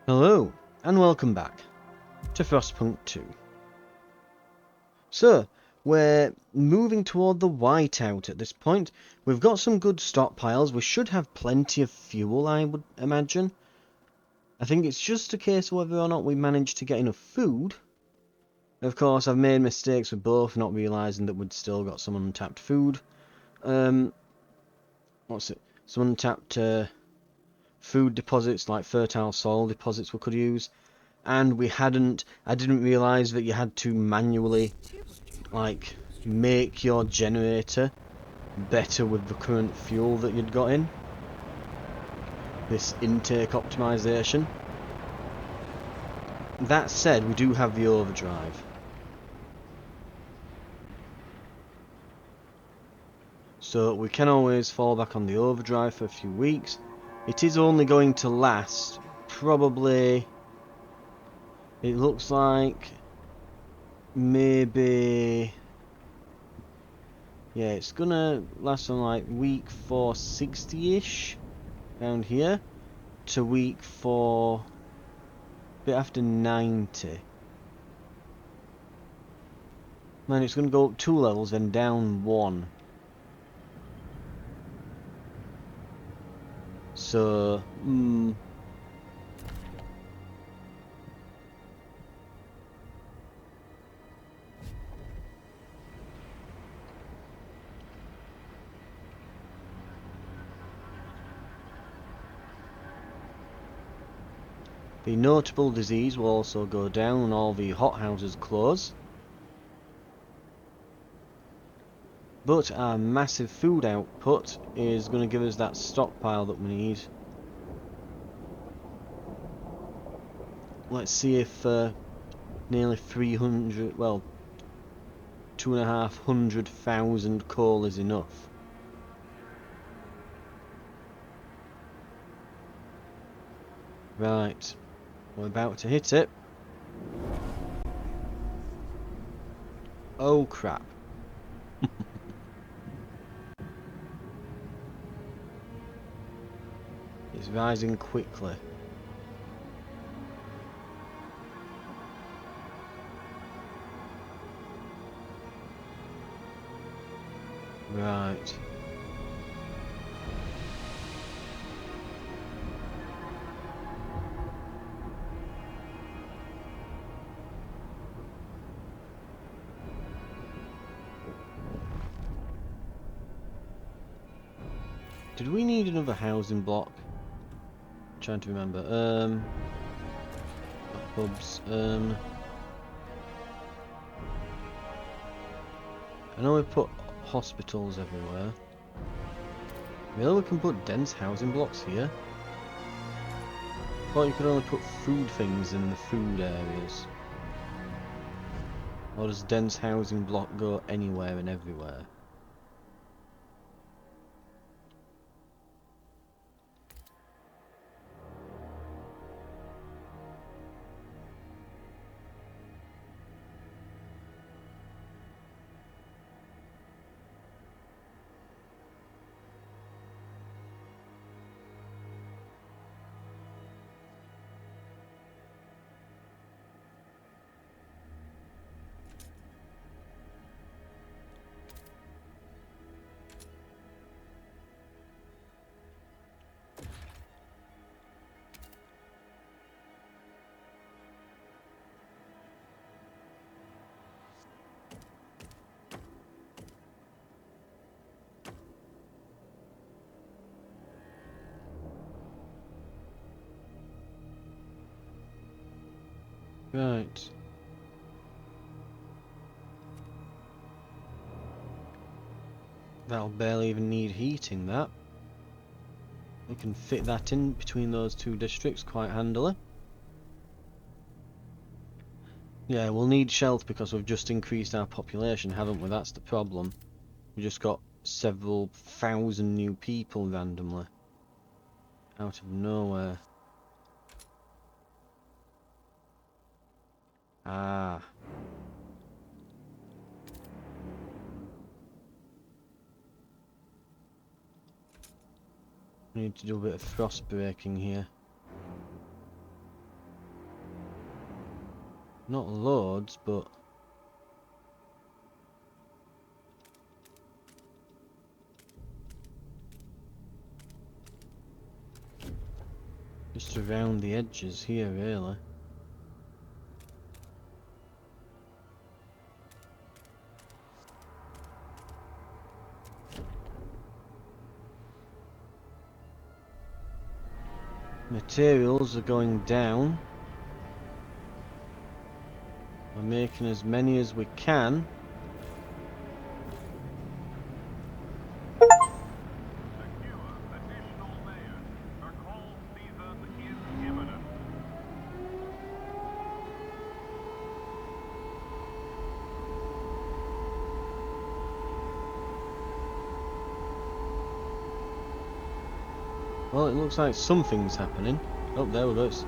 Hello, and welcome back to Frostpunk 2. So, we're moving toward the whiteout at this point. We've got some good stockpiles. We should have plenty of fuel, I would imagine. I think it's just a case of whether or not we manage to get enough food. Of course, I've made mistakes with both, not realising that we'd still got some untapped food. What's it? Some untapped food deposits, like fertile soil deposits we could use. And I didn't realise that you had to manually, like, make your generator better with the current fuel that you'd got in. This intake optimization. That said, we do have the overdrive. So we can always fall back on the overdrive for a few weeks. It is only going to last, probably, it looks like, maybe... Yeah, it's gonna last from like week 460-ish, around here, to week 4, a bit after 90. Man, it's gonna go up 2 levels, then down 1. So, the notable disease will also go down when all the hothouses close. But our massive food output is going to give us that stockpile that we need. Let's see if nearly 300, well, 2,500,000 coal is enough. Right, we're about to hit it. Oh crap. It's rising quickly. Right. Did we need another housing block? I'm trying to remember. Pubs. I know we put hospitals everywhere. Really, we can put dense housing blocks here? I thought you could only put food things in the food areas. Or does dense housing block go anywhere and everywhere? Right. That'll barely even need heating, that. We can fit that in between those two districts quite handily. Yeah, we'll need shelter because we've just increased our population, haven't we? That's the problem. We just got several thousand new people randomly. Out of nowhere. Ah. We need to do a bit of frost breaking here. Not loads, but... just around the edges here, really. Materials are going down. We're making as many as we can. Well, it looks like something's happening. Oh, there we go. It's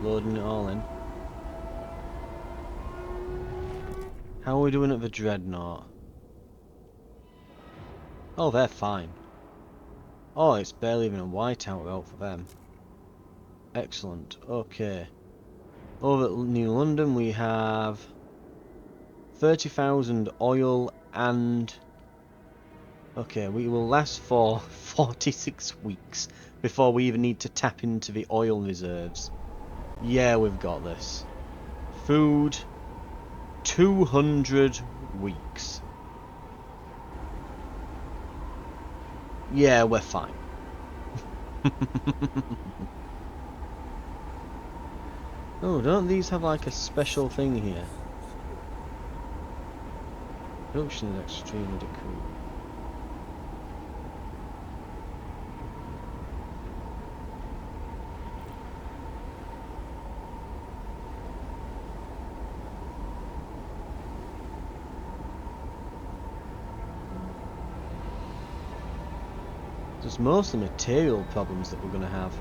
loading it all in. How are we doing at the Dreadnought? Oh, they're fine. Oh, it's barely even a whiteout route for them. Excellent. Okay. Over at New London we have 30,000 oil and... okay, we will last for 46 weeks before we even need to tap into the oil reserves. Yeah, we've got this. Food, 200 weeks. Yeah, we're fine. Oh, don't these have like a special thing here? Production is extremely decreased. It's mostly material problems that we're going to have.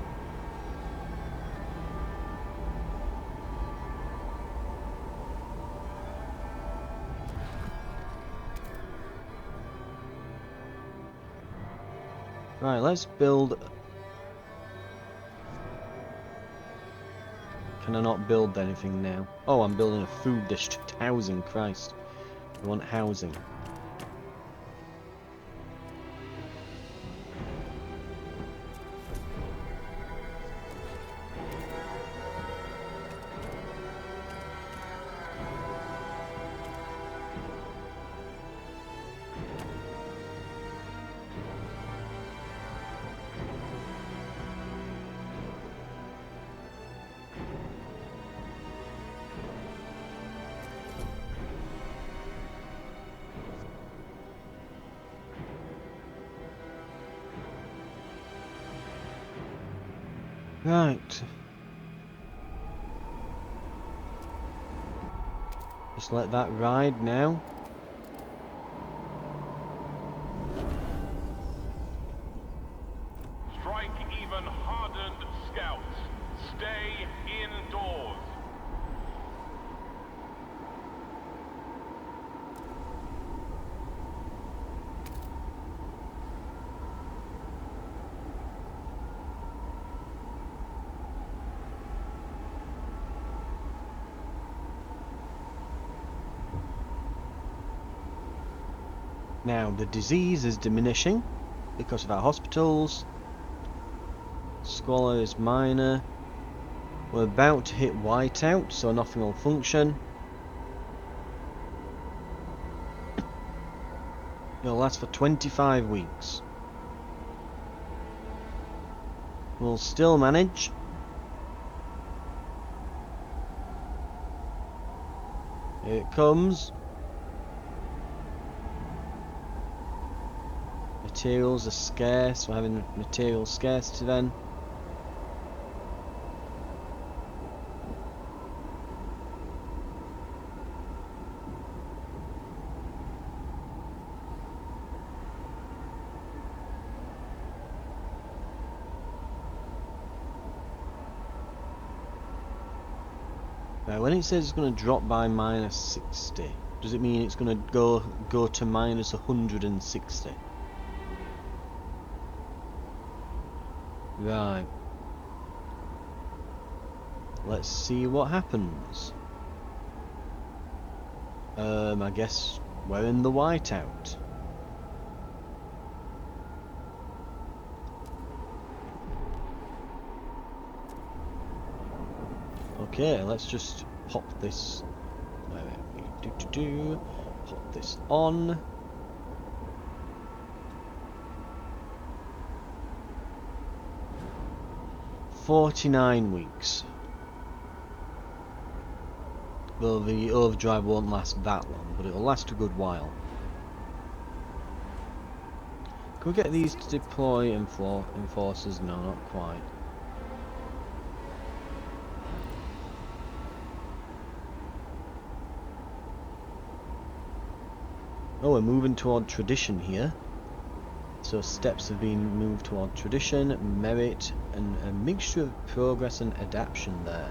Right, let's build... can I not build anything now? Oh, I'm building a food district. Housing, Christ. We want housing. Right. Just let that ride now. Strike even hardened scouts. Stay indoors. Now, the disease is diminishing because of our hospitals. Squalor is minor. We're about to hit whiteout, so nothing will function. It'll last for 25 weeks. We'll still manage. Here it comes. Materials are scarce. We're having material scarcity then. Right, when it says it's going to drop by -60, does it mean it's going to go to -160? Right. Let's see what happens. I guess we're in the whiteout. Okay, let's just pop this. Pop this on. "49 weeks. Well, the overdrive won't last that long, but it'll last a good while. Can we get these to deploy enforcers? No, not quite. Oh, we're moving toward tradition here. So steps have been moved toward tradition, merit, and a mixture of progress and adaptation there.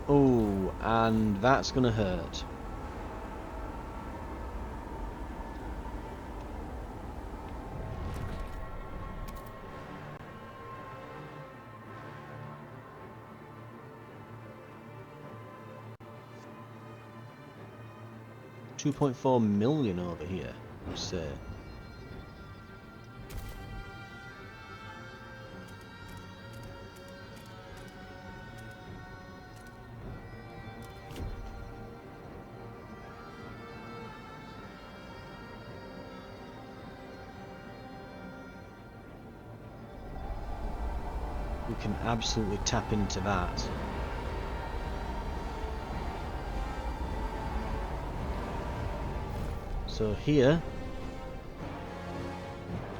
Oh, and that's gonna hurt. $2.4 million over here, you say. We can absolutely tap into that. So here,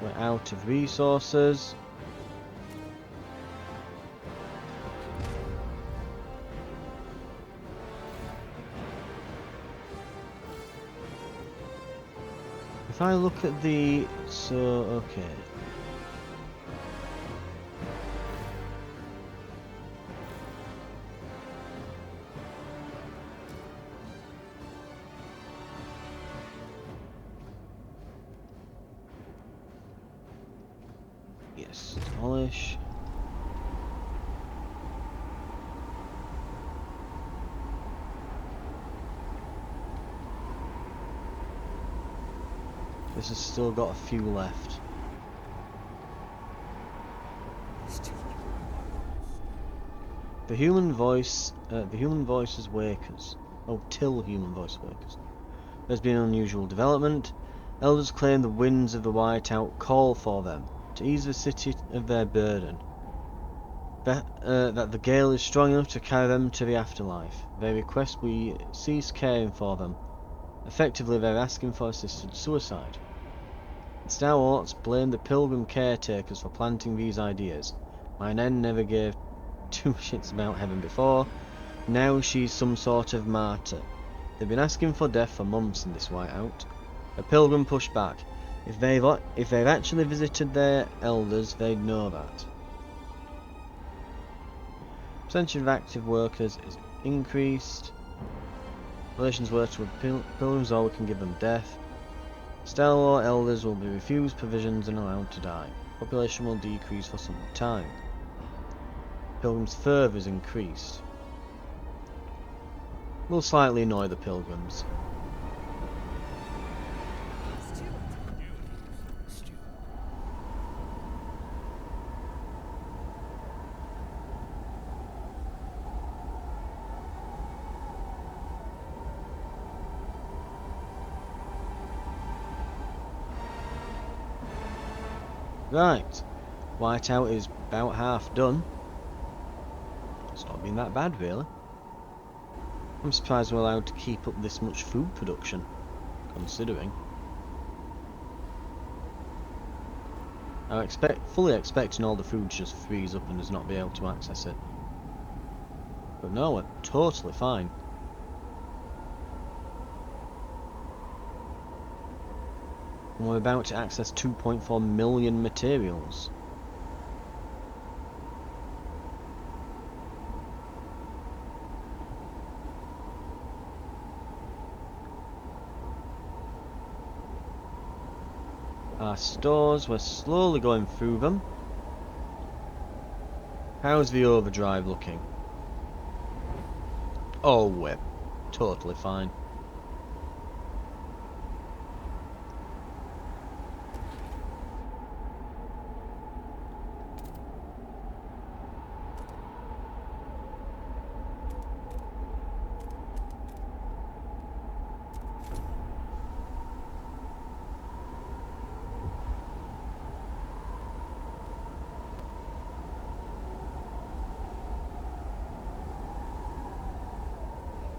we're out of resources. If I look at the... so, okay. Yes, demolish. This has still got a few left. The human voices wake us. Oh, till human voice wake us. There's been unusual development. Elders claim the winds of the whiteout call for them to ease the city of their burden. That the gale is strong enough to carry them to the afterlife. They request we cease caring for them. Effectively, they're asking for assisted suicide. The stalwarts blame the pilgrim caretakers for planting these ideas. My Nan never gave two shits about heaven before. Now she's some sort of martyr. They've been asking for death for months in this whiteout. A pilgrim pushed back. If they've actually visited their elders, they'd know that. Percentage of active workers is increased. Relations workers with pilgrims, or we can give them death. Stalwart elders will be refused provisions and allowed to die. Population will decrease for some time. Pilgrims' fervour is increased. We'll slightly annoy the pilgrims. Right, whiteout is about half done. It's not been that bad, really. I'm surprised we're allowed to keep up this much food production, considering. I'm fully expecting all the food to just freeze up and us not be able to access it. But no, we're totally fine. And we're about to access 2.4 million materials. Our stores, we're slowly going through them. How's the overdrive looking? Oh, we're totally fine.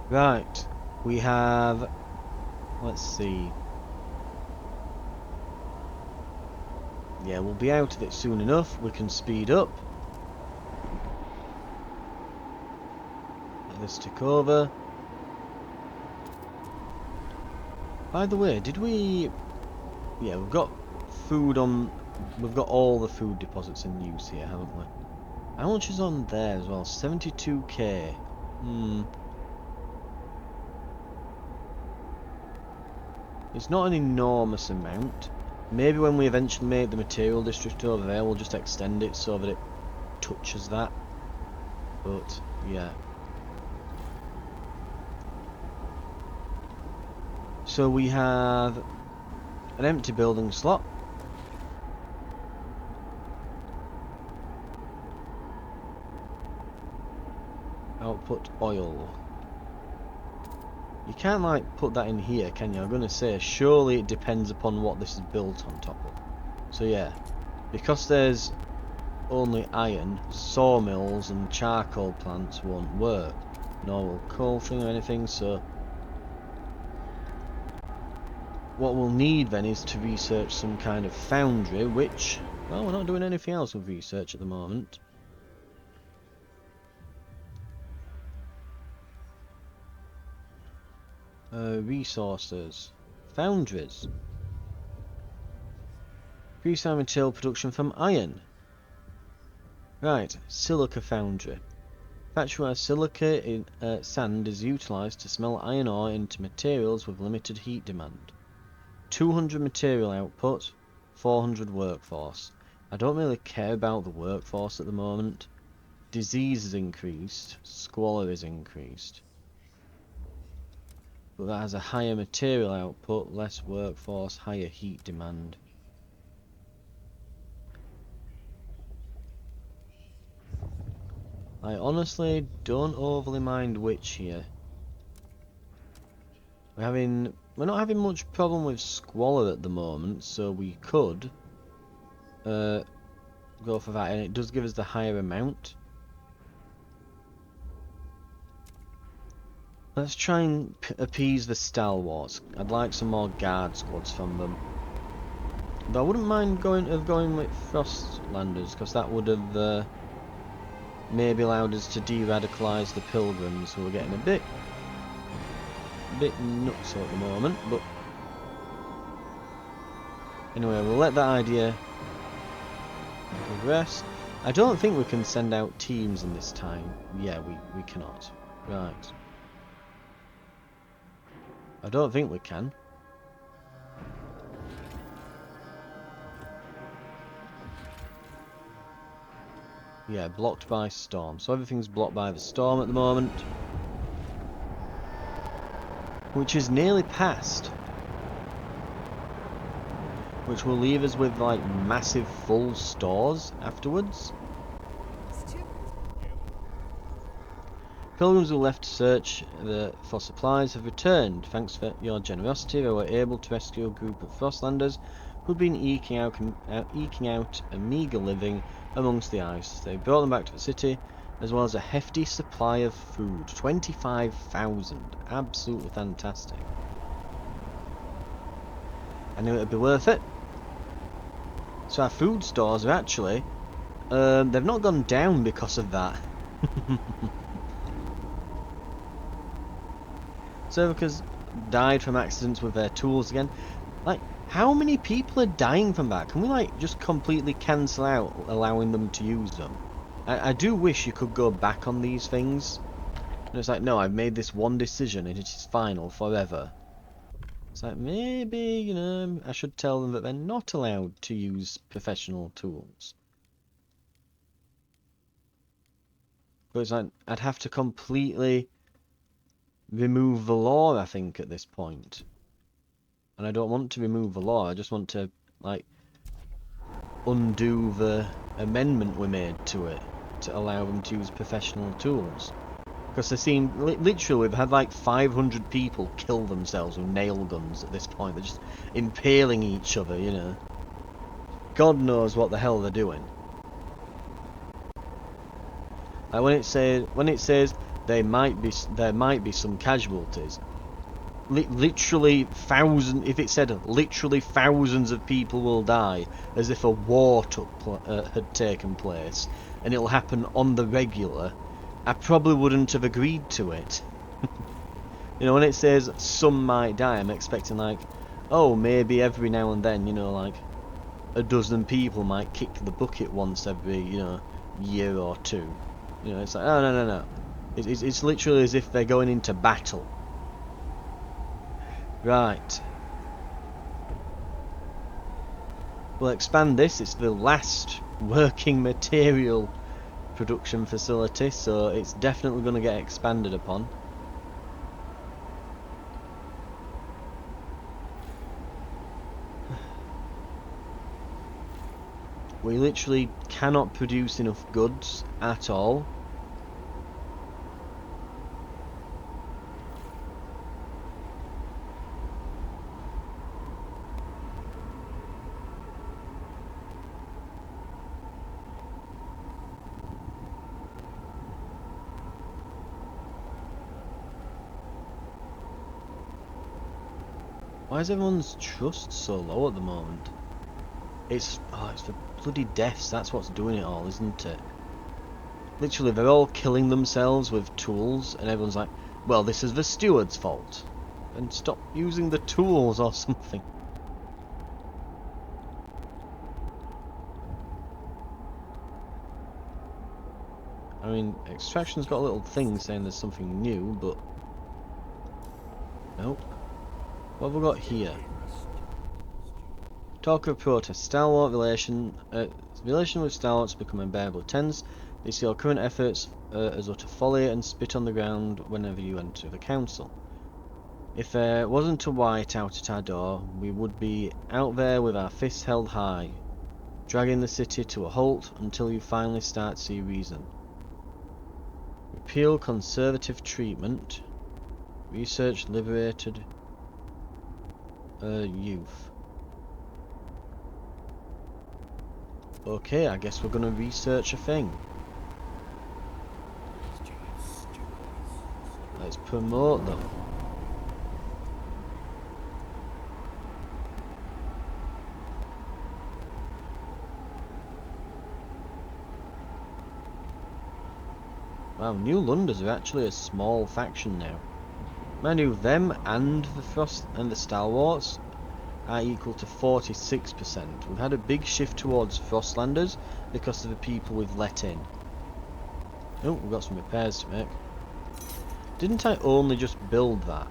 Right, we have, let's see. Yeah, we'll be out of it soon enough. We can speed up. Let this tick over. By the way, did we... Yeah, we've got food on... We've got all the food deposits in use here, haven't we? How much is on there as well? 72k. It's not an enormous amount. Maybe when we eventually make the material district over there, we'll just extend it so that it touches that. But, yeah. So we have an empty building slot. Output oil. You can't like put that in here, can you? I'm gonna say surely it depends upon what this is built on top of. So yeah, because there's only iron, sawmills and charcoal plants won't work. Nor will coal thing or anything, so what we'll need then is to research some kind of foundry, which, well, we're not doing anything else with research at the moment. Resources. Foundries. Freestyle material production from iron. Right, silica foundry. Factory where silica in sand is utilised to smelt iron ore into materials with limited heat demand. 200 material output, 400 workforce. I don't really care about the workforce at the moment. Disease is increased, squalor is increased. But that has a higher material output, less workforce, higher heat demand. I honestly don't overly mind which here. We're not having much problem with squalor at the moment, so we could go for that, and it does give us the higher amount. Let's try and appease the stalwarts. I'd like some more guard squads from them. Though I wouldn't mind going with Frostlanders, because that would have maybe allowed us to de-radicalise the pilgrims, who are getting a bit nuts at the moment. But anyway, we'll let that idea progress. I don't think we can send out teams in this time. Yeah, we cannot. Right. I don't think we can. Yeah, blocked by storm. So everything's blocked by the storm at the moment. Which is nearly past. Which will leave us with like massive full stores afterwards. Pilgrims who left to search for supplies have returned. Thanks for your generosity, they were able to rescue a group of Frostlanders who'd been eking out a meagre living amongst the ice. They brought them back to the city, as well as a hefty supply of food. 25,000. Absolutely fantastic. I knew it would be worth it. So our food stores are actually... they've not gone down because of that. Servicers died from accidents with their tools again. Like, how many people are dying from that? Can we, like, just completely cancel out allowing them to use them? I do wish you could go back on these things. And it's like, no, I've made this one decision and it is final forever. It's like, maybe, you know, I should tell them that they're not allowed to use professional tools. But it's like, I'd have to completely remove the law, I think, at this point. And I don't want to remove the law, I just want to, like, undo the amendment we made to it to allow them to use professional tools. Because they seem, literally, we've had like 500 people kill themselves with nail guns at this point. They're just impaling each other, you know. God knows what the hell they're doing. Like when it says there might be some casualties. Literally if it said literally thousands of people will die, as if a war had taken place, and it'll happen on the regular, I probably wouldn't have agreed to it. You know, when it says some might die, I'm expecting like, oh, maybe every now and then, you know, like a dozen people might kick the bucket once every, you know, year or two. You know, it's like, oh, no. It's literally as if they're going into battle. Right. We'll expand this. It's the last working material production facility, so it's definitely going to get expanded upon. We literally cannot produce enough goods at all. Why is everyone's trust so low at the moment? It's the bloody deaths, that's what's doing it all, isn't it? Literally, they're all killing themselves with tools, and everyone's like, well, this is the steward's fault. And stop using the tools or something. I mean, extraction's got a little thing saying there's something new, but nope. What have we got here? Talk of protest. Stalwart relation with Stalwart's become unbearable. Tense. They see our current efforts as utter folly and spit on the ground whenever you enter the council. If there wasn't a white out at our door, we would be out there with our fists held high, dragging the city to a halt until you finally start to see reason. Repeal conservative treatment. Research liberated youth. Okay, I guess we're gonna research a thing. Let's promote them. Wow, New Londoners are actually a small faction now. Mind you, them and the Frost and the Stalwarts are equal to 46%. We've had a big shift towards Frostlanders because of the people we've let in. Oh, we've got some repairs to make. Didn't I only just build that?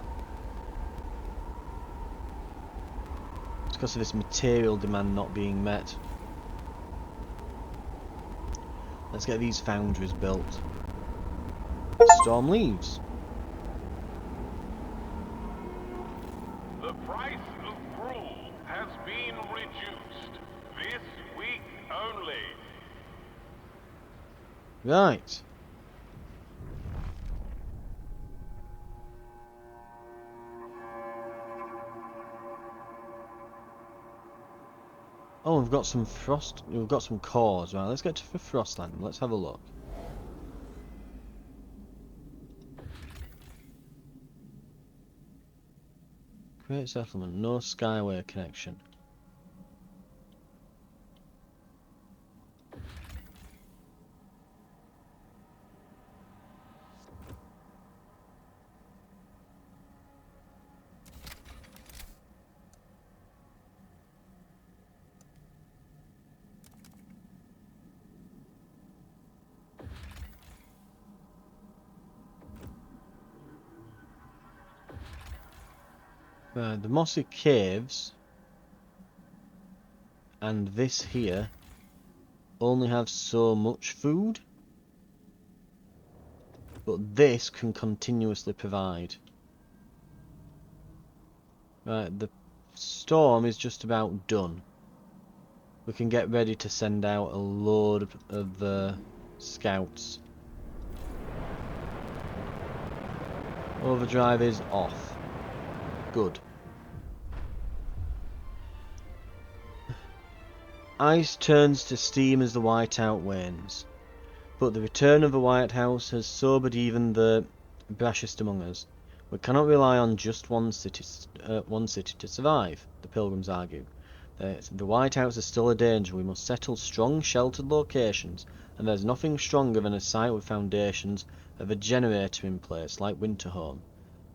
It's because of this material demand not being met. Let's get these foundries built. Storm leaves. The price of gruel has been reduced. This week only. Right. Oh, we've got some cores. Right, let's get to the Frostland. Let's have a look. Great settlement, no skyway connection. The Mossy Caves and this here only have so much food. but this can continuously provide. Right, the storm is just about done. We can get ready to send out a load of scouts. Overdrive is off. Good. Ice turns to steam as the whiteout wanes, but the return of the White House has sobered even the brashest among us. We cannot rely on just one city to survive, the Pilgrims argue. The White House is still a danger. We must settle strong, sheltered locations, and there's nothing stronger than a site with foundations of a generator in place, like Winterhome.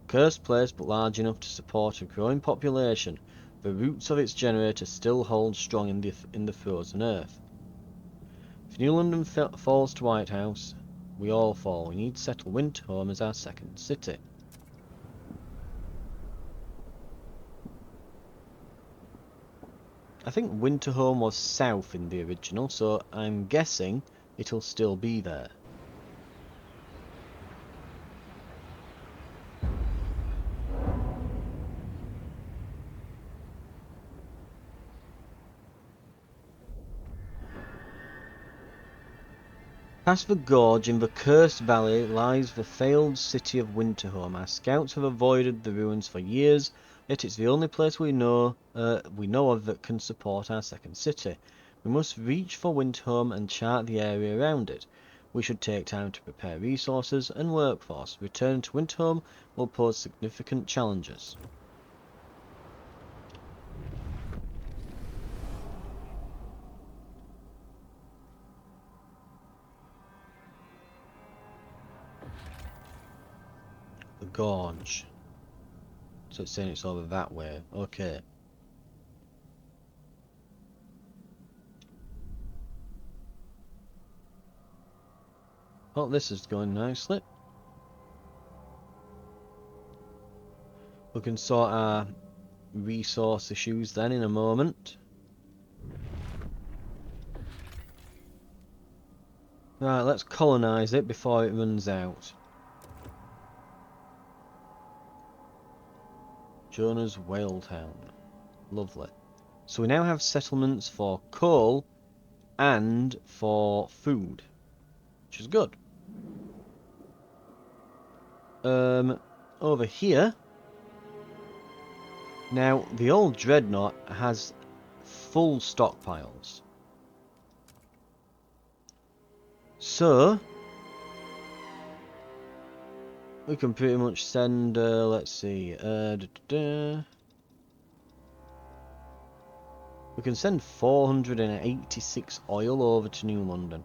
Cursed place, but large enough to support a growing population. The roots of its generator still hold strong in the frozen earth. If New London falls to White House, we all fall. We need to settle Winterhome as our second city. I think Winterhome was south in the original, so I'm guessing it'll still be there. Past the gorge in the Cursed Valley lies the failed city of Winterhome. Our scouts have avoided the ruins for years, yet it's the only place we know of that can support our second city. We must reach for Winterhome and chart the area around it. We should take time to prepare resources and workforce. Return to Winterhome will pose significant challenges. The gorge. So it's saying it's over that way. Okay. Oh, this is going nicely. We can sort our resource issues then in a moment. Right, let's colonise it before it runs out. Jonah's Whale Town. Lovely. So we now have settlements for coal and for food, which is good. Over here, now the old Dreadnought has full stockpiles. So we can pretty much send, let's see, we can send 486 oil over to New London.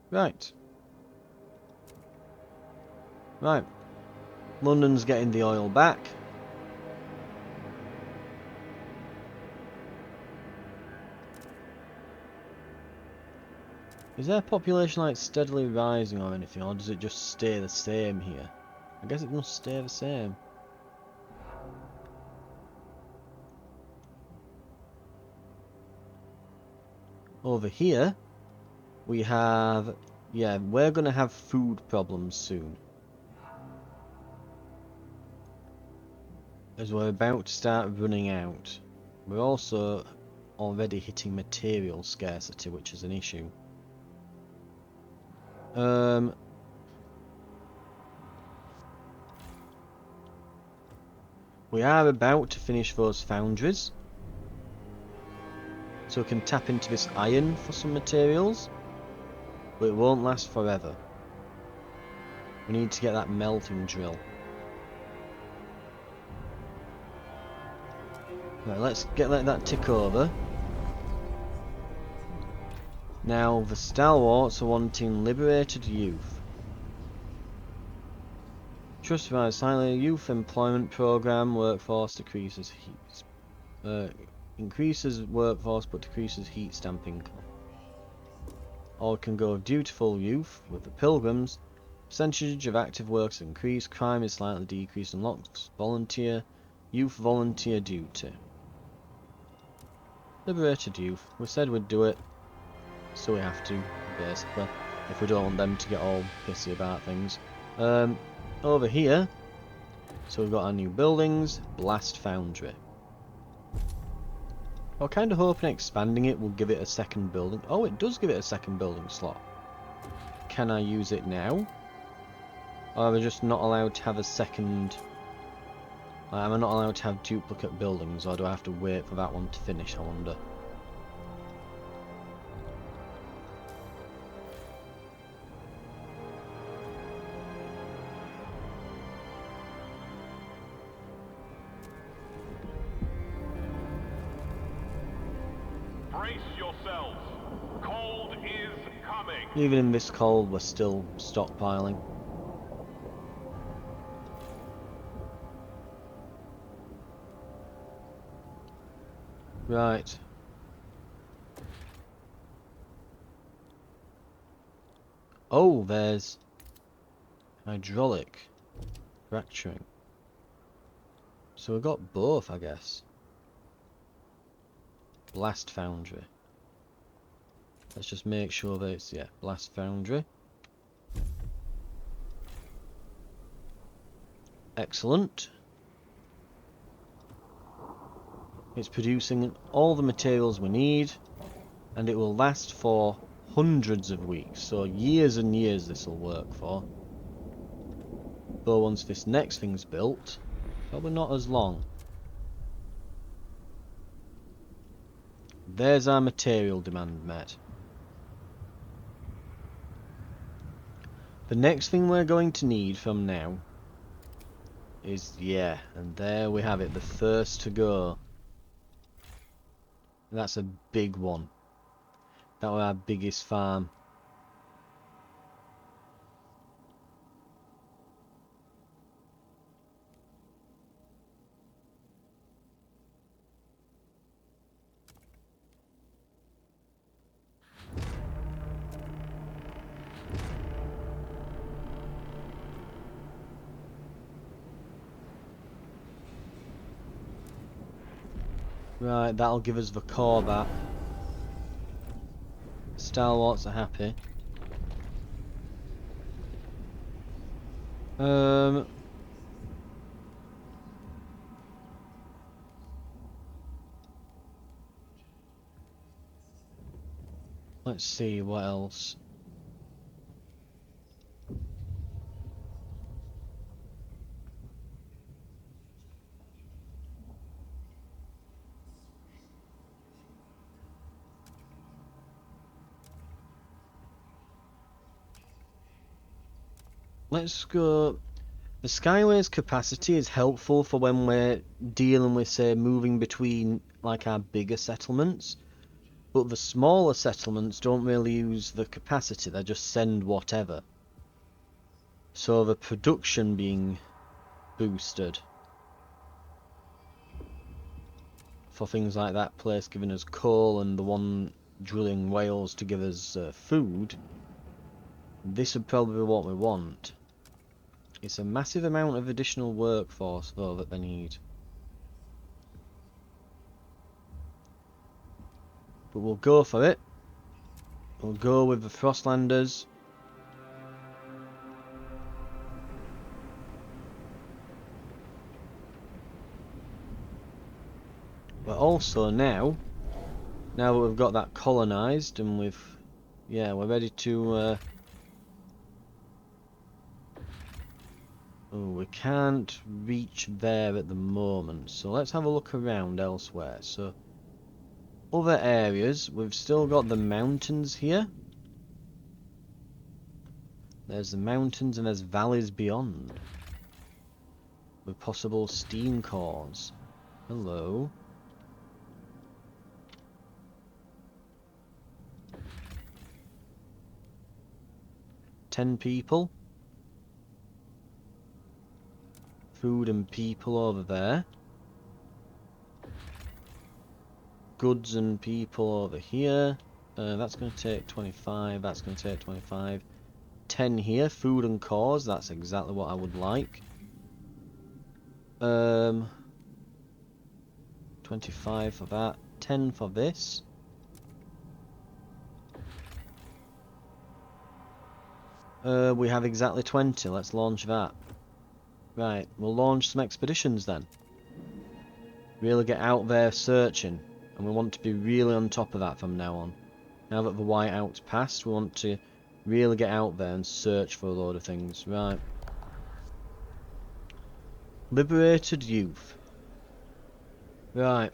Right. Right. London's getting the oil back. Is their population like steadily rising or anything, or does it just stay the same here? I guess it must stay the same. Over here, we have... yeah, we're going to have food problems soon. As we're about to start running out. We're also already hitting material scarcity, which is an issue. We are about to finish those foundries, so we can tap into this iron for some materials, but it won't last forever. We need to get that melting drill. Right, let's let that tick over. Now the stalwarts are wanting liberated youth. Trust by slightly youth employment program workforce decreases heat. Increases workforce but decreases heat stamp income. Or can go with dutiful youth with the pilgrims. Percentage of active workers increase. Crime is slightly decreased. Unlocks volunteer. Youth volunteer duty. Liberated youth. We said we'd do it, so we have to, basically. If we don't want them to get all pissy about things. Over here, so we've got our new buildings. Blast Foundry. I'm kind of hoping expanding it will give it a second building. Oh, it does give it a second building slot. Can I use it now? Or am I just not allowed to have a second... am I not allowed to have duplicate buildings, or do I have to wait for that one to finish, I wonder? Brace yourselves. Cold is coming. Even in this cold, we're still stockpiling. Right. Oh, there's hydraulic fracturing. So we've got both, I guess. Blast Foundry. Let's just make sure that it's, yeah, Blast Foundry. Excellent. It's producing all the materials we need, and it will last for hundreds of weeks, so years and years this will work for. But once this next thing's built, probably not as long. There's our material demand met. The next thing we're going to need from now is, yeah, and there we have it, the first to go. That's a big one. That was our biggest farm. Right, that'll give us the core back. Stalwarts are happy. Let's see what else. Let's go. The Skyways capacity is helpful for when we're dealing with, say, moving between like our bigger settlements. But the smaller settlements don't really use the capacity, they just send whatever. So the production being boosted for things like that place giving us coal and the one drilling whales to give us food, this would probably be what we want. It's a massive amount of additional workforce though that they need. But we'll go for it. We'll go with the Frostlanders. But also now that we've got that colonised and we've, yeah, we're ready to, oh, we can't reach there at the moment, so let's have a look around elsewhere. So, other areas, we've still got the mountains here. There's the mountains and there's valleys beyond. With possible steam cores. Hello. Ten people. Food and people over there. Goods and people over here. That's going to take 25. That's going to take 25. 10 here. Food and cores. That's exactly what I would like. 25 for that. 10 for this. We have exactly 20. Let's launch that. Right, we'll launch some expeditions then. Really get out there searching. And we want to be really on top of that from now on. Now that the whiteout's passed, we want to really get out there and search for a load of things. Right. Liberated youth. Right.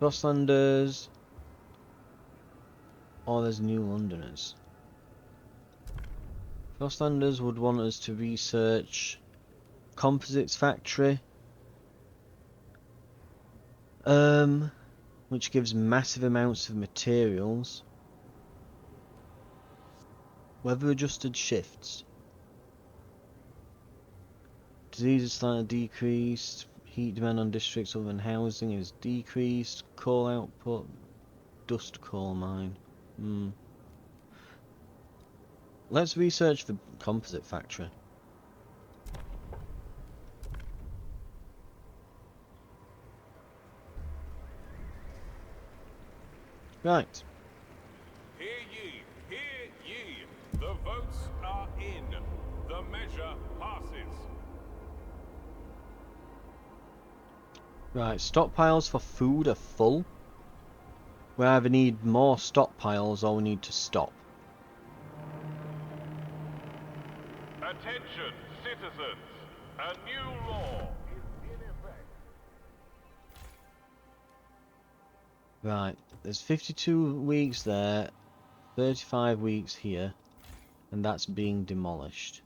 Frostlanders. Or there's New Londoners. Frostlanders would want us to research composites factory. Which gives massive amounts of materials. Weather adjusted shifts. Disease is slightly decreased. Heat demand on districts other than housing is decreased. Coal output. Dust coal mine. Let's research the composite factory. Right. Hear ye, hear ye. The votes are in. The measure passes. Right, stockpiles for food are full. We either need more stockpiles or we need to stop. Attention, citizens. A new law is in effect. Right, there's 52 weeks there, 35 weeks here, and that's being demolished.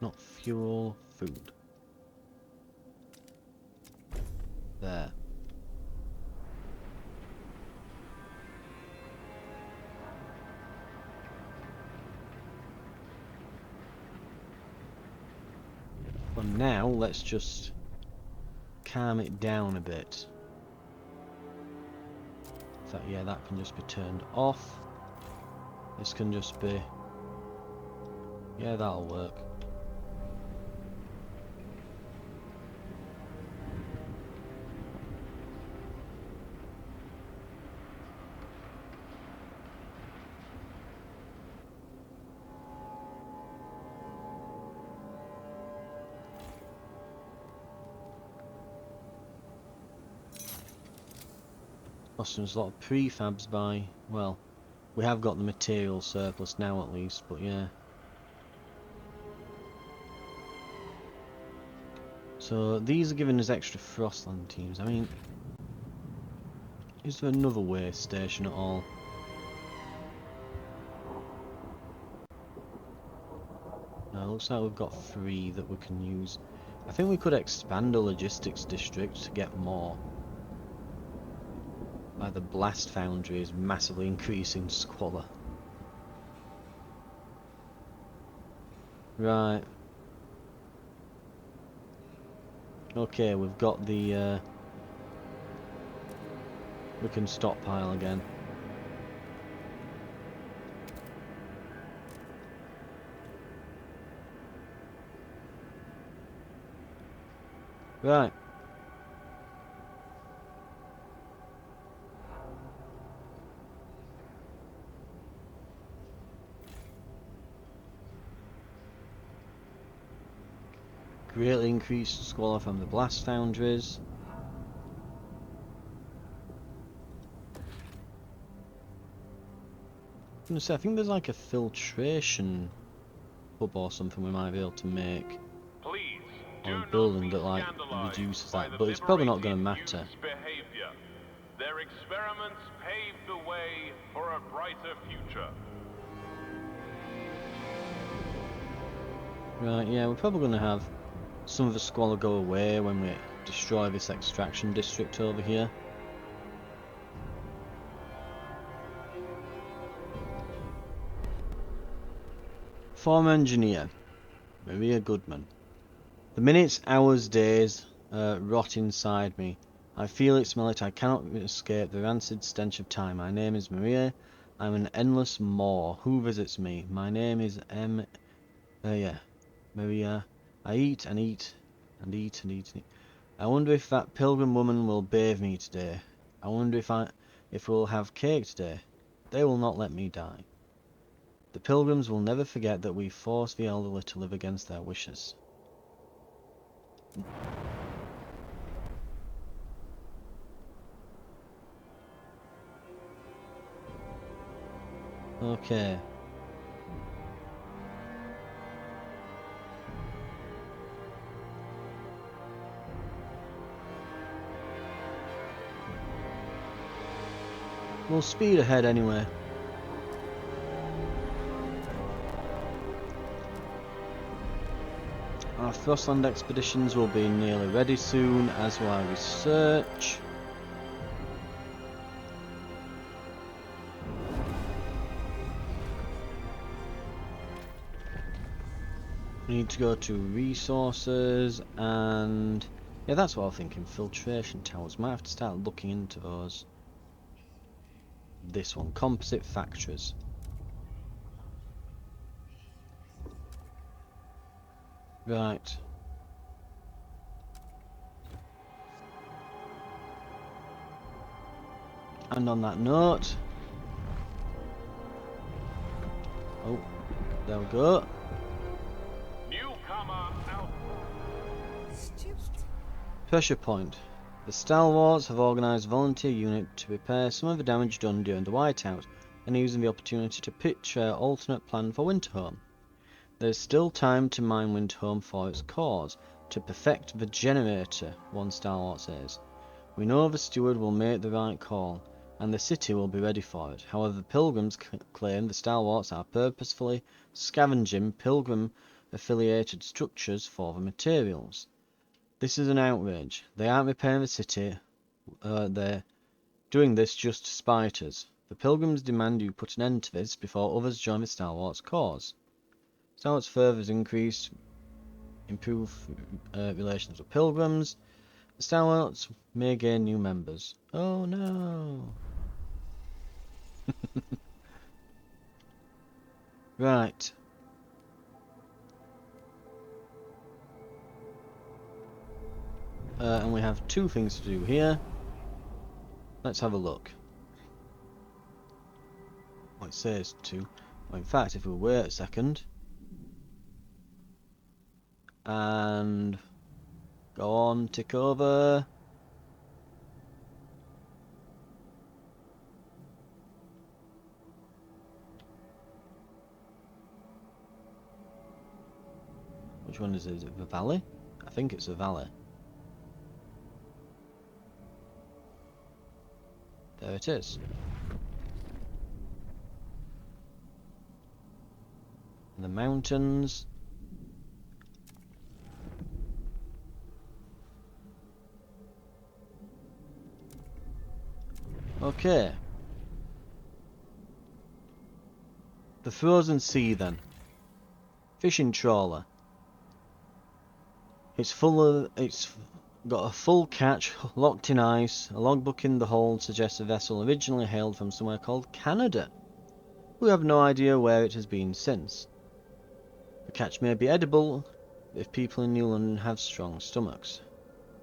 Not fuel, food. There. For now, let's just calm it down a bit. In fact, yeah, that can just be turned off. This can just be... Yeah, that'll work. There's a lot of prefabs by... Well, we have got the material surplus now at least, but yeah. So these are giving us extra Frostland teams. I mean, is there another way station at all? No, looks like we've got 3 that we can use. I think we could expand the logistics district to get more. Like the blast foundry is massively increasing squalor. Right. Okay, we've got the... we can stockpile again. Right. Greatly increased squalor from the blast foundries. I think there's like a filtration pub or something we might be able to make, Please or do a not building be that like scandalized reduces by that, the but it's probably not going to liberated matter. youth's behavior. Their experiments paved the way for a brighter future. Right, yeah, we're probably going to have some of the squalor go away when we destroy this extraction district over here. Former engineer, Maria Goodman. The minutes, hours, days rot inside me. I feel it, smell it, I cannot escape the rancid stench of time. My name is Maria. I'm an endless maw. Who visits me? My name is Maria. I eat and eat and eat and eat and eat. I wonder if that pilgrim woman will bathe me today. I wonder if we'll have cake today. They will not let me die. The pilgrims will never forget that we forced the elderly to live against their wishes. Okay. We'll speed ahead anyway. Our Frostland expeditions will be nearly ready soon, as will our research. We need to go to resources and... yeah, that's what I think, infiltration towers. Might have to start looking into those. This one, composite factories. Right. And on that note... oh, there we go. Newcomer out. Pressure point. The Stalwarts have organised a volunteer unit to repair some of the damage done during the whiteout and using the opportunity to pitch their alternate plan for Winterhome. There is still time to mine Winterhome for its cause, to perfect the generator, one Stalwart says. We know the steward will make the right call, and the city will be ready for it. However, the Pilgrims claim the Stalwarts are purposefully scavenging Pilgrim-affiliated structures for the materials. This is an outrage. They aren't repairing the city, they're doing this just to spite us. The Pilgrims demand you put an end to this before others join the Stalwarts' cause. Stalwarts further improve relations with Pilgrims. The Stalwarts may gain new members. Oh no! Right. And we have two things to do here. Let's have a look. What it says to. Well, in fact, if we wait a second and go on, tick over. Which one is it? Is it the valley? I think it's the valley. There it is. And the mountains. Okay. The frozen sea then. Fishing trawler. It's got a full catch, locked in ice. A logbook in the hold suggests the vessel originally hailed from somewhere called Canada. We have no idea where it has been since. The catch may be edible if people in New London have strong stomachs.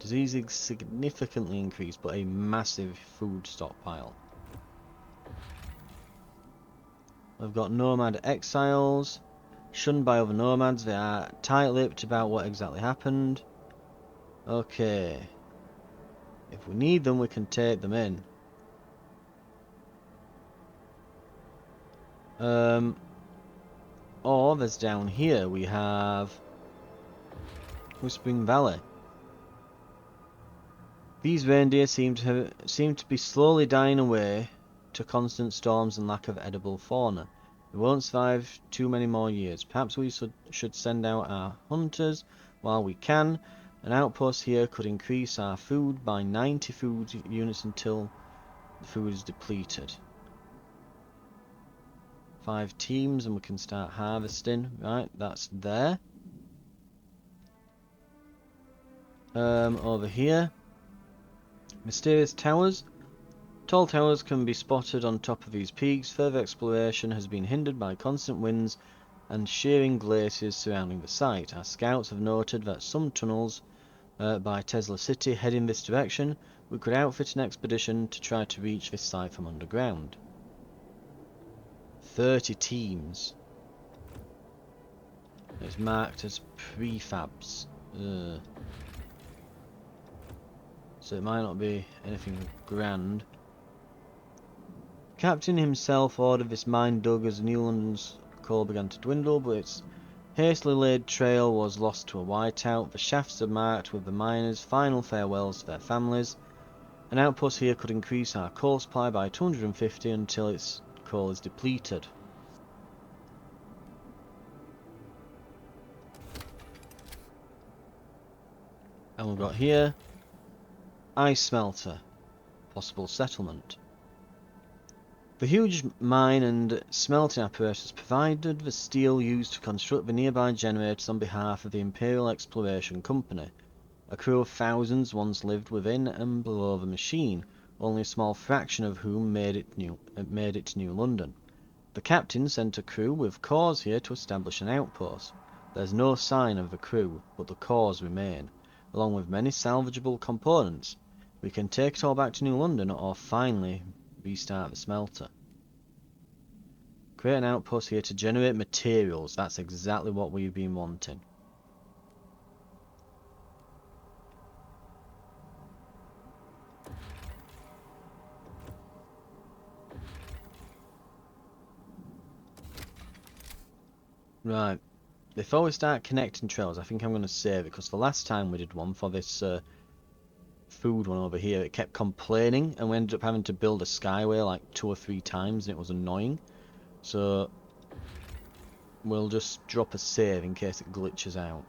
Diseases significantly increased, but a massive food stockpile. We've got nomad exiles. Shunned by other nomads, they are tight-lipped about what exactly happened. Okay. If we need them, we can take them in. Or there's down here we have Whispering Valley. These reindeer seem to be slowly dying away to constant storms and lack of edible fauna. They won't survive too many more years. Perhaps we should send out our hunters while we can. An outpost here could increase our food by 90 food units until the food is depleted. 5 teams and we can start harvesting. Right, that's there. Over here. Mysterious towers. Tall towers can be spotted on top of these peaks. Further exploration has been hindered by constant winds and shearing glaciers surrounding the site. Our scouts have noted that some tunnels by Tesla City head in this direction. We could outfit an expedition to try to reach this site from underground. 30 teams. It's marked as prefabs. So it might not be anything grand. Captain himself ordered this mine dug as New London's coal began to dwindle, but its hastily laid trail was lost to a whiteout. The shafts are marked with the miners' final farewells to their families. An outpost here could increase our coal supply by 250 until its coal is depleted. And we've got here ice smelter, possible settlement. The huge mine and smelting apparatus provided the steel used to construct the nearby generators on behalf of the Imperial Exploration Company. A crew of thousands once lived within and below the machine, only a small fraction of whom made it to New London. The captain sent a crew with cores here to establish an outpost. There's no sign of the crew, but the cores remain, along with many salvageable components. We can take it all back to New London or finally restart the smelter. Create an outpost here to generate materials. That's exactly what we've been wanting. Right. Before we start connecting trails, I think I'm going to save it, because the last time we did one for this food one over here, it kept complaining and we ended up having to build a skyway like 2 or 3 times and it was annoying. So we'll just drop a save in case it glitches out.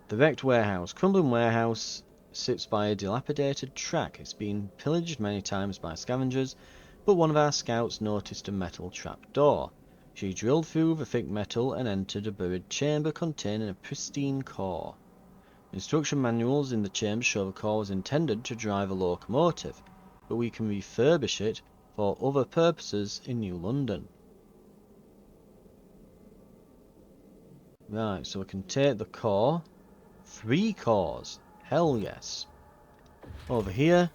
The wrecked warehouse. Crumbling warehouse sits by a dilapidated track. It's been pillaged many times by scavengers, but one of our scouts noticed a metal trapdoor. She drilled through the thick metal and entered a buried chamber containing a pristine core. Instruction manuals in the chamber show the core was intended to drive a locomotive, but we can refurbish it for other purposes in New London. Right, so we can take the core. 3 cores. Hell yes. Over here.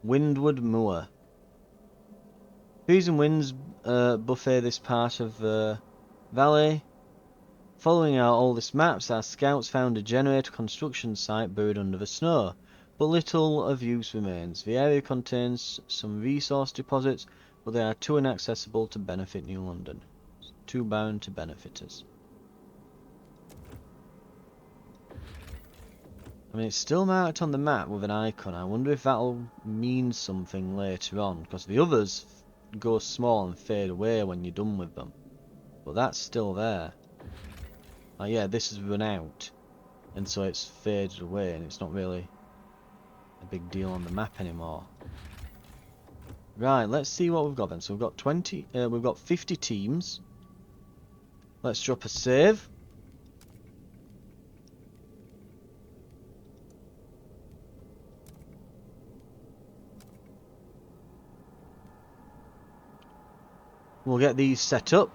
Windward Moor. Freezing winds buffet this part of the valley. Following our oldest maps, our scouts found a generator construction site buried under the snow, but little of use remains. The area contains some resource deposits, but they are too inaccessible to benefit New London. It's too barren to benefit us. I mean, it's still marked on the map with an icon. I wonder if that'll mean something later on, because the others go small and fade away when you're done with them. But that's still there. Oh yeah, this has run out, and so it's faded away, and it's not really a big deal on the map anymore. Right, let's see what we've got then. So we've got 50 teams. Let's drop a save. We'll get these set up.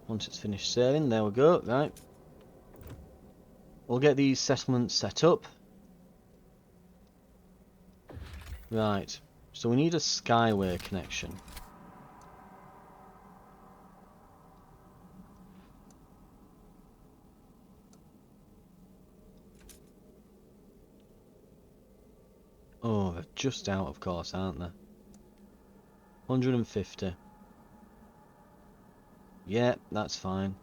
Once it's finished saving, there we go, right. We'll get these settlements set up. Right, so we need a skyway connection. Oh, they're just out, of course, aren't they? 150. Yeah, that's fine.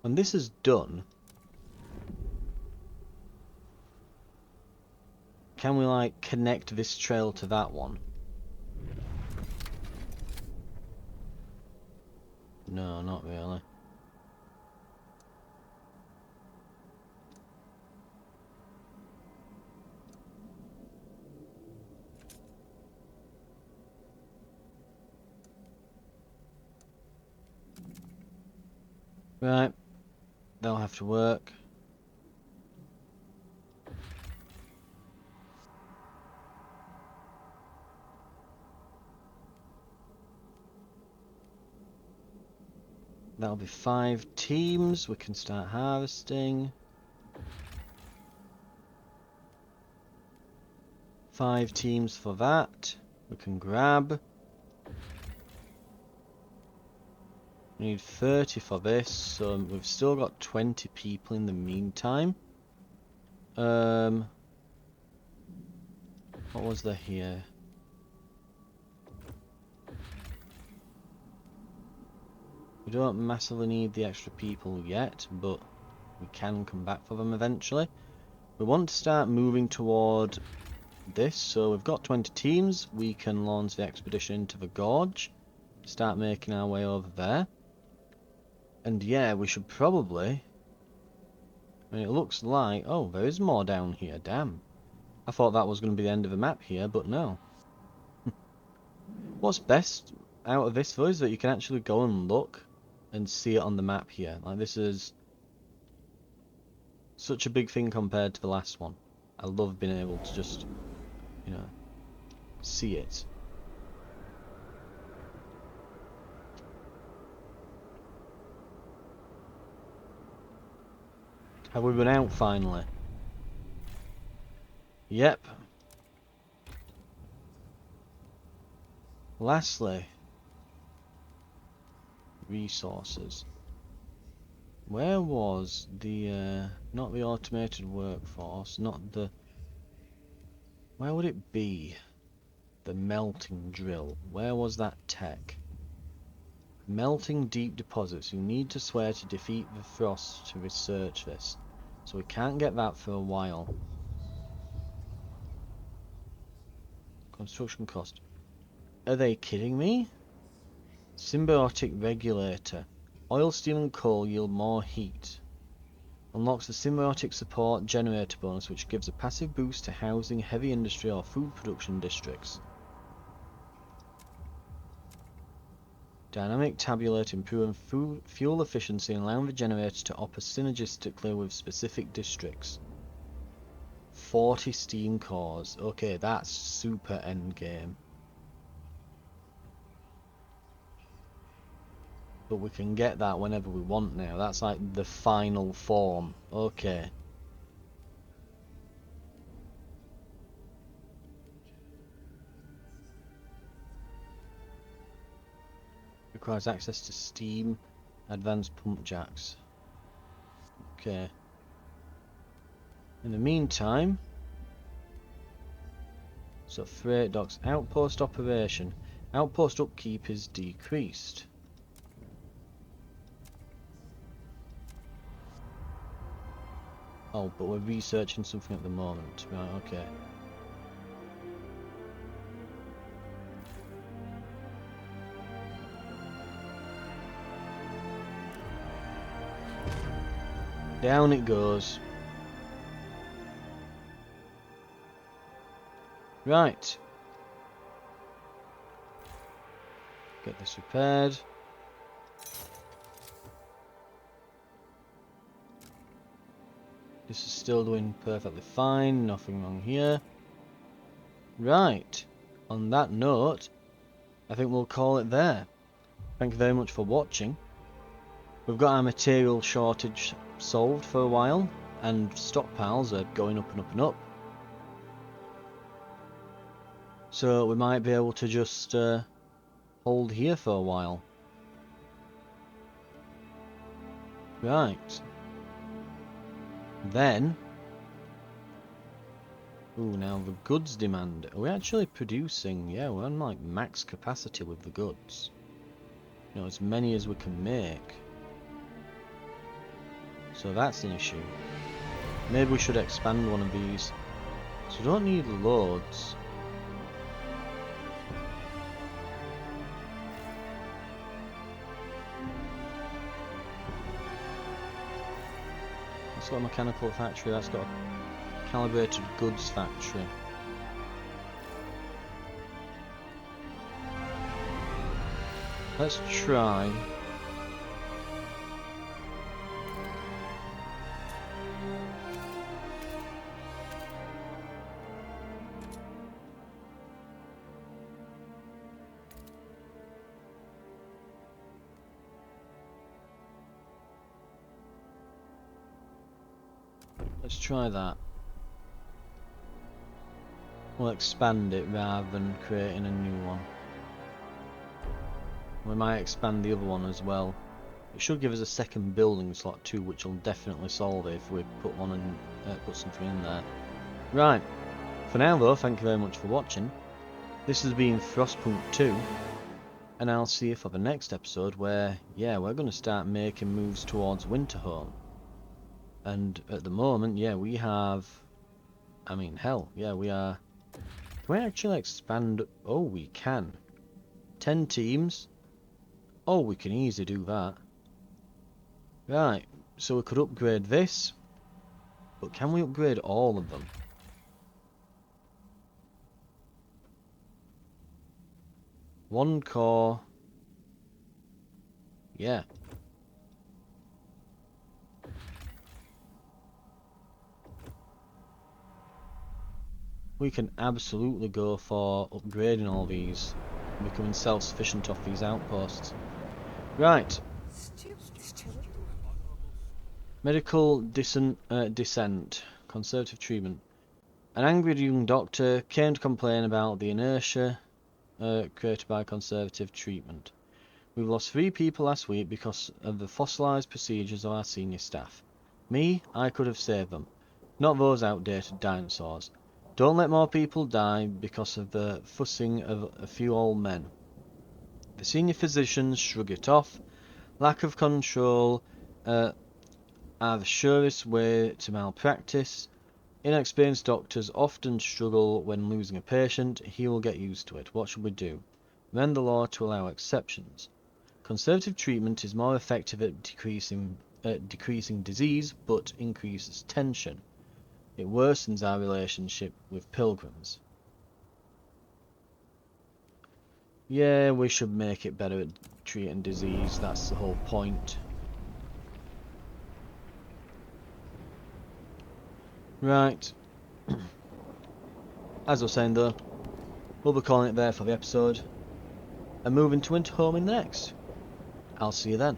When this is done, can we like connect this trail to that one? No, not really. Right, they'll have to work. That'll be 5 teams. We can start harvesting. 5 teams for that. We can grab. We need 30 for this, so we've still got 20 people in the meantime. What was there here? We don't massively need the extra people yet, but we can come back for them eventually. We want to start moving toward this, so we've got 20 teams. We can launch the expedition into the gorge, start making our way over there. And yeah, we should probably... I mean, it looks like... Oh, there is more down here, damn. I thought that was going to be the end of the map here, but no. What's best out of this though is that you can actually go and look and see it on the map here. Like, this is such a big thing compared to the last one. I love being able to just, you know, see it. Have we been out finally? Yep. Lastly, resources. Where was the, not the automated workforce, not the... Where would it be? The melting drill. Where was that tech? Melting deep deposits. You need to swear to defeat the frost to research this. So we can't get that for a while. Construction cost. Are they kidding me? Symbiotic regulator. Oil, steel and coal yield more heat. Unlocks the symbiotic support generator bonus, which gives a passive boost to housing, heavy industry or food production districts. Dynamic tabulate, improving fuel efficiency and allowing the generator to operate synergistically with specific districts. 40 steam cores. Okay, that's super endgame. But we can get that whenever we want now. That's like the final form. Okay. Requires access to steam, advanced pump jacks. Okay. In the meantime, so freight docks, outpost operation. Outpost upkeep is decreased. Oh, but we're researching something at the moment. Right, okay. Down it goes. Right. Get this repaired. This is still doing perfectly fine, nothing wrong here. Right. On that note, I think we'll call it there. Thank you very much for watching. We've got our material shortage solved for a while, and stockpiles are going up and up and up. So we might be able to just hold here for a while. Right. Then... Ooh, now the goods demand. Are we actually producing? Yeah, we're on like max capacity with the goods. You know, as many as we can make. So that's an issue. Maybe we should expand one of these. So we don't need loads. That's got a mechanical factory, that's got a calibrated goods factory. Let's try. Let's try that. We'll expand it rather than creating a new one. We might expand the other one as well. It should give us a second building slot too, which will definitely solve it if we put one in, put something in there. Right. For now though, thank you very much for watching. This has been Frostpunk 2, and I'll see you for the next episode where, yeah, we're going to start making moves towards Winterhome. And at the moment, yeah, we have, I mean, hell, yeah, we are, can we actually expand? Oh, we can. 10 teams. Oh, we can easily do that. Right, so we could upgrade this, but can we upgrade all of them? One core. Yeah. We can absolutely go for upgrading all these, becoming self-sufficient off these outposts. Right. Medical dissent. Conservative treatment. An angry young doctor came to complain about the inertia created by conservative treatment. We've lost 3 people last week because of the fossilised procedures of our senior staff. Me, I could have saved them. Not those outdated dinosaurs. Don't let more people die because of the fussing of a few old men. The senior physicians shrug it off. Lack of control are the surest way to malpractice. Inexperienced doctors often struggle when losing a patient. He will get used to it. What should we do? Amend the law to allow exceptions. Conservative treatment is more effective at decreasing disease, but increases tension. It worsens our relationship with pilgrims. Yeah, we should make it better at treating disease. That's the whole point. Right. As I was saying though, we'll be calling it there for the episode, and moving to Winterhome in the next. I'll see you then.